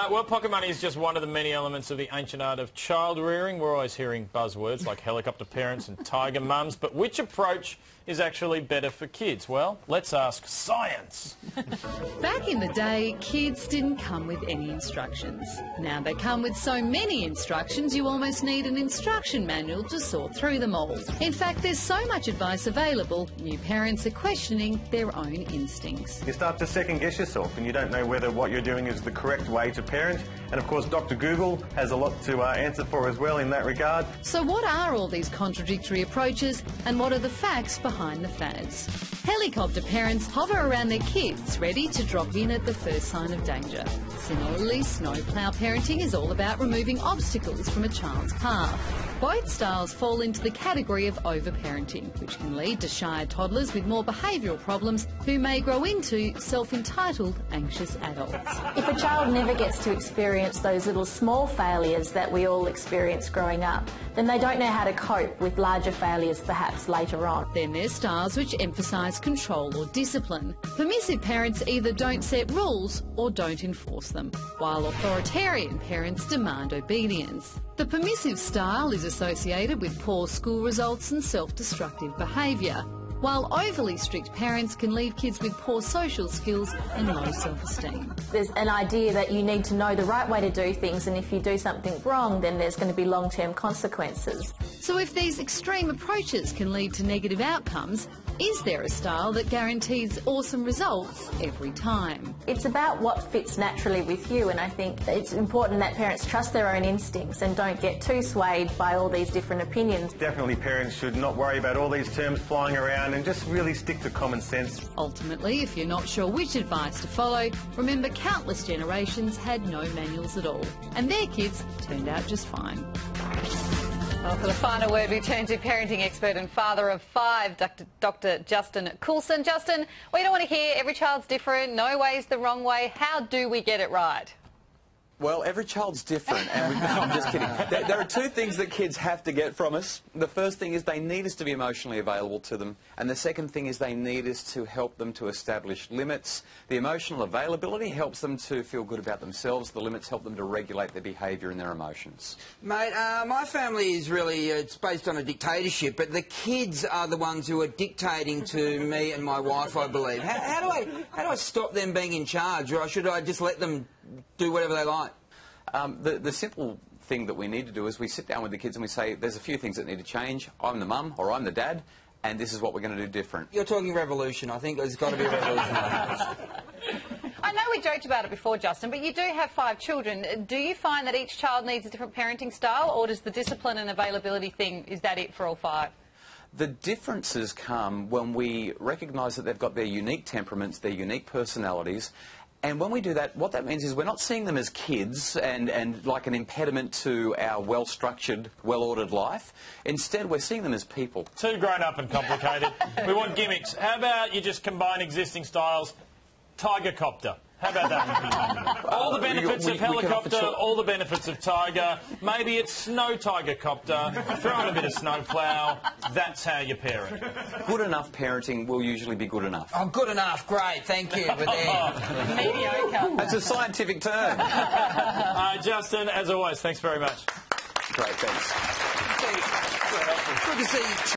Well, pocket money is just one of the many elements of the ancient art of child rearing. We're always hearing buzzwords like helicopter parents and tiger mums, but which approach is actually better for kids? Well, let's ask science. Back in the day, kids didn't come with any instructions. Now they come with so many instructions you almost need an instruction manual to sort through them all. In fact, there's so much advice available, new parents are questioning their own instincts. You start to second guess yourself and you don't know whether what you're doing is the correct way to parent. And of course, Dr. Google has a lot to answer for as well in that regard. So what are all these contradictory approaches and what are the facts behind the fads? Helicopter parents hover around their kids, ready to drop in at the first sign of danger. Similarly, snowplow parenting is all about removing obstacles from a child's path. Both styles fall into the category of over-parenting, which can lead to shy toddlers with more behavioural problems who may grow into self-entitled, anxious adults. If a child never gets to experience those little small failures that we all experience growing up, then they don't know how to cope with larger failures perhaps later on. Then there's styles which emphasise control or discipline. Permissive parents either don't set rules or don't enforce them, while authoritarian parents demand obedience. The permissive style is associated with poor school results and self-destructive behaviour, while overly strict parents can leave kids with poor social skills and low self-esteem. There's an idea that you need to know the right way to do things, and if you do something wrong, then there's going to be long-term consequences. So if these extreme approaches can lead to negative outcomes, is there a style that guarantees awesome results every time? It's about what fits naturally with you, and I think it's important that parents trust their own instincts and don't get too swayed by all these different opinions. Definitely parents should not worry about all these terms flying around and just really stick to common sense. Ultimately, if you're not sure which advice to follow, remember countless generations had no manuals at all, and their kids turned out just fine. Well, for the final word, we turn to parenting expert and father of 5, Dr. Justin Coulson. Justin, we don't want to hear every child's different, no way's the wrong way. How do we get it right? Well, every child's different, and I'm just kidding. There are two things that kids have to get from us. The first thing is they need us to be emotionally available to them, and the second thing is they need us to help them to establish limits. The emotional availability helps them to feel good about themselves. The limits help them to regulate their behaviour and their emotions. Mate, my family is really, it's based on a dictatorship, but the kids are the ones who are dictating to me and my wife, I believe. How do I stop them being in charge, or should I just let them do whatever they like? The simple thing that we need to do is we sit down with the kids and we say, there's a few things that need to change. I'm the mum or I'm the dad, and this is what we're going to do different. You're talking revolution. I think there's got to be a revolution. I know we joked about it before, Justin, but you do have 5 children. Do you find that each child needs a different parenting style, or does the discipline and availability thing, is that it for all 5? The differences come when we recognise that they've got their unique temperaments, their unique personalities. And when we do that, what that means is we're not seeing them as kids and like an impediment to our well-structured, well-ordered life. Instead, we're seeing them as people. Too grown up and complicated. We want gimmicks. How about you just combine existing styles? Tiger copter. How about that? All the benefits of helicopter, all the benefits of tiger. Maybe it's snow tiger copter. Throw in a bit of snowplow. That's how you parent. Good enough parenting will usually be good enough. Oh, good enough. Great. Thank you. But then... Mediocre. That's a scientific term. Justin, as always, thanks very much. Great, thanks. Good to see you.